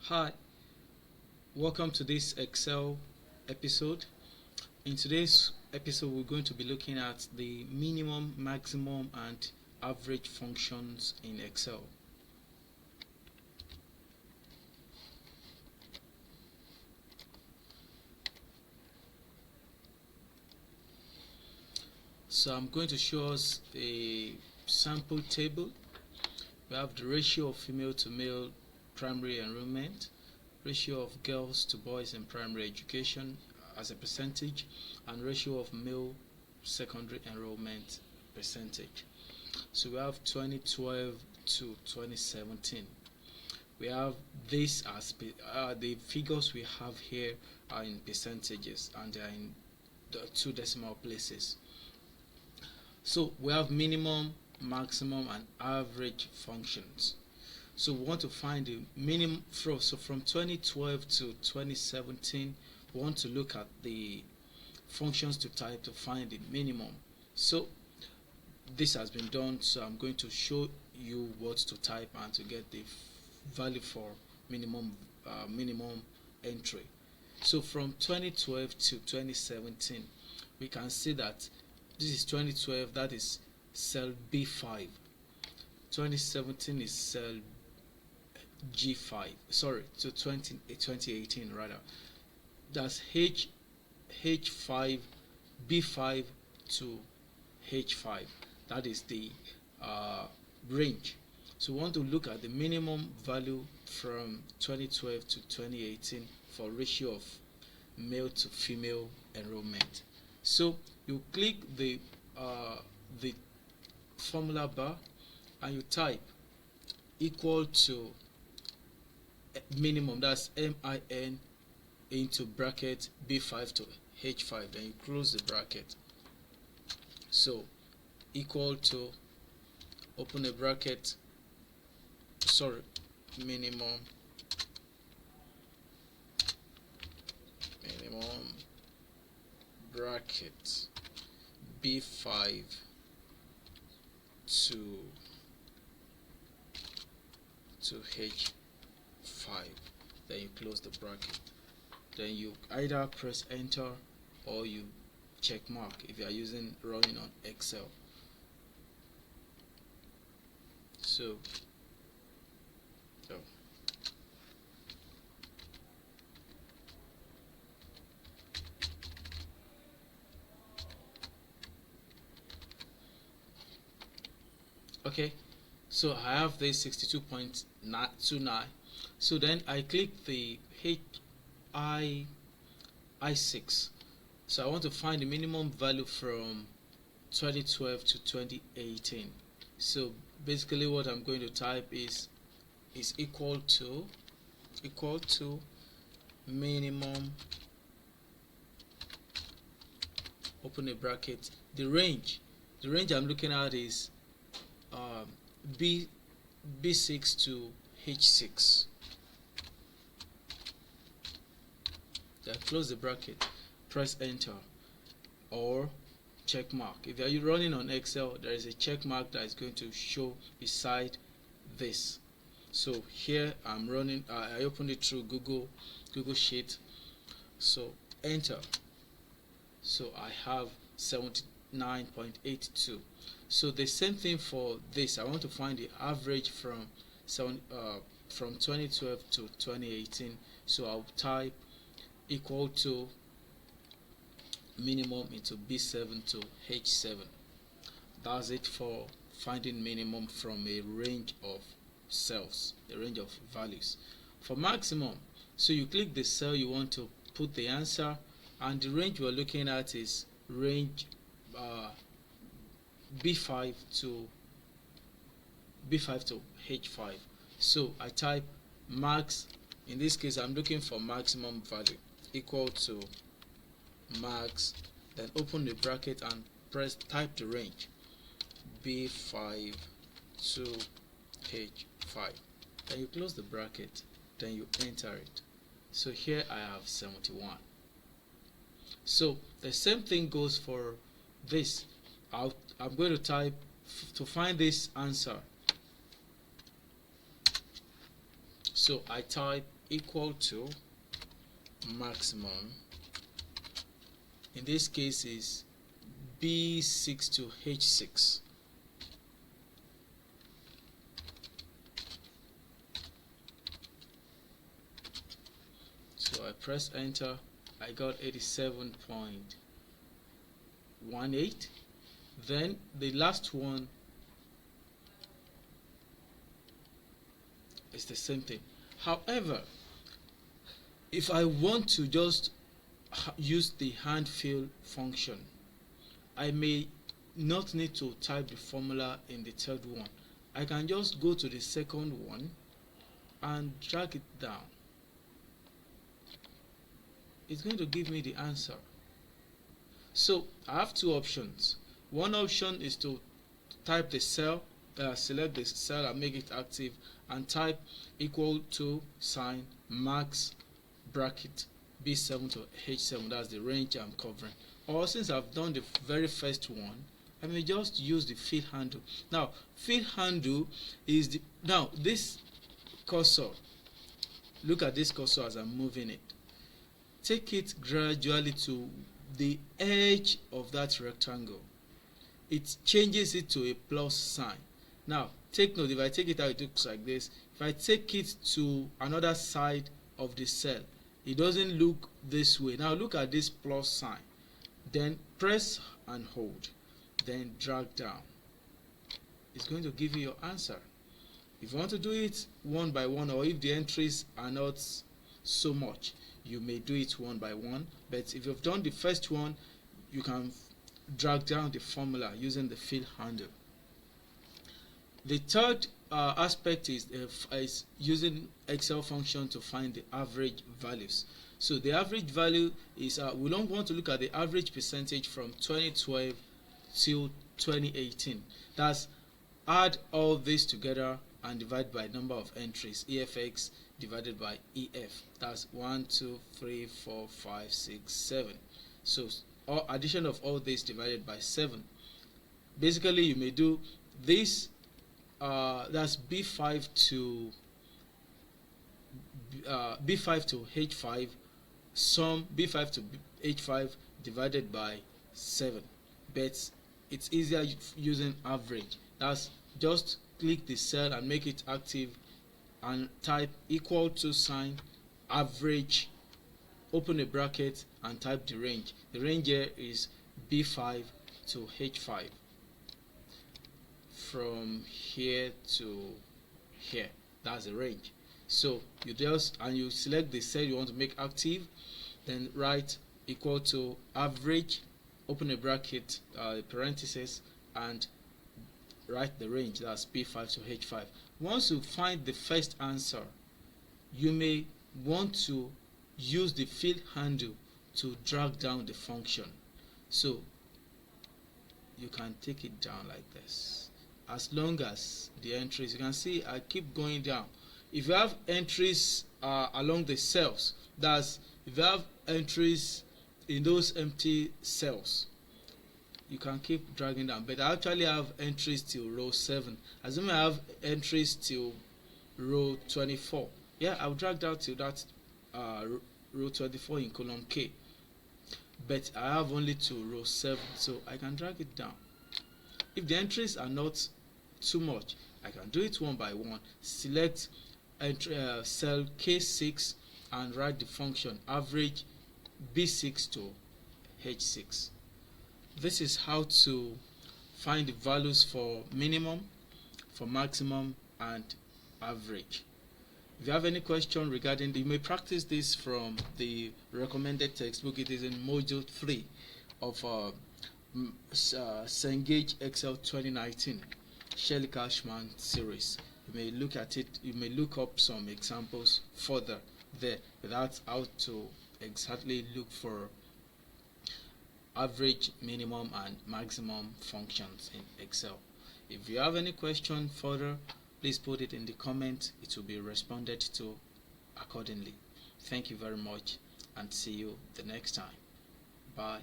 Hi, welcome to this Excel episode. In today's episode, we're going to be looking at the minimum, maximum, and average functions in Excel. So I'm going to show us a sample table. We have the ratio of female to male primary enrollment, ratio of girls to boys in primary education as a percentage, and ratio of male secondary enrollment percentage. So we have 2012 to 2017. We have this as the figures we have here are in percentages and they are in the 2 decimal places. So we have minimum, maximum, and average functions. So we want to find the minimum. So from 2012 to 2017, we want to look at the functions to type to find the minimum. So this has been done, so I'm going to show you what to type and to get the value for minimum entry. So from 2012 to 2017, we can see that this is 2012, that is cell B5. 2017 is cell G5. Sorry, to 2018 rather. That's H5, B5 to H5. That is the range. So we want to look at the minimum value from 2012 to 2018 for ratio of male to female enrollment. So you click the formula bar and you type equal to minimum, that's MIN, into bracket B5 to H5, then you close the bracket. So equal to, open a bracket, minimum bracket B5 to H5, then you close the bracket. Then you either press enter or you check mark if you are running on Excel. So okay, so I have this 62.29. So then I click the I6. So I want to find the minimum value from 2012 to 2018. So basically what I'm going to type is equal to minimum, open a bracket, the range I'm looking at is B6 to H6. Then close the bracket, press enter or check mark. If you are running on Excel, there is a check mark that is going to show beside this. So here I'm running, I opened it through Google Sheet. So enter. So I have 79.82. So the same thing for this. I want to find the average from 2012 to 2018. So I'll type equal to minimum into B7 to H7. That's it for finding minimum from a range of cells, a range of values. For maximum, so you click the cell you want to put the answer, and the range we're looking at is range B5 to H5. So I type max. In this case, I'm looking for maximum value, equal to max, then open the bracket and type the range B5 to H5. Then you close the bracket, then you enter it. So here I have 71. So the same thing goes for this. I'm going to type to find this answer. So I type equal to maximum, in this case is B6 to H6. So I press enter, I got 87.18. Then the last one is the same thing. However, if I want to just use the hand fill function, I may not need to type the formula in the third one. I can just go to the second one and drag it down. It's going to give me the answer. So I have two options. One option is to type the cell, select the cell and make it active, and type equal to sign max bracket B7 to H7. That's the range I'm covering. Or since I've done the very first one, I may just use the fill handle. Now fill handle is the, now this cursor, look at this cursor as I'm moving it. Take it gradually to the edge of that rectangle. It changes it to a plus sign. Now take note, if I take it out, it looks like this. If I take it to another side of the cell, it doesn't look this way. Now look at this plus sign. Then press and hold, then drag down. It's going to give you your answer. If you want to do it one by one, or if the entries are not so much, you may do it one by one. But if you've done the first one, you can drag down the formula using the fill handle. The third aspect is using Excel function to find the average values. So the average value is, we don't want to look at the average percentage from 2012 till 2018. That's add all this together and divide by number of entries, EFX divided by EF. That's 1, 2, 3, 4, 5, 6, 7. So addition of all this divided by 7. Basically you may do this, that's B5 to H5, sum B5 to H5 divided by 7. But it's easier using average. That's just click the cell and make it active and type equal to sign average, open a bracket and type the range. The range here is B5 to H5, from here to here. That's the range. So you just, and you select the cell you want to make active, then write equal to average, open a bracket, parenthesis, and write the range. That's B5 to H5. Once you find the first answer, you may want to use the fill handle to drag down the function. So you can take it down like this. As long as the entries, you can see I keep going down. If you have entries along the cells, that's if you have entries in those empty cells, you can keep dragging down. But I actually have entries till row 7. Assuming I have entries till row 24, yeah, I'll drag down till that row 24 in column K. But I have only to row 7, so I can drag it down. If the entries are not too much, I can do it one by one. Select cell K6 and write the function average B6 to H6. This is how to find the values for minimum, for maximum, and average. If you have any question regarding, you may practice this from the recommended textbook. It is in module 3 of CENGAGE Excel 2019 Shelley Cashman series. You may look at it, you may look up some examples further there. That's how to exactly look for average, minimum, and maximum functions in Excel. If you have any question further, please put it in the comment. It will be responded to accordingly. Thank you very much and see you the next time. Bye.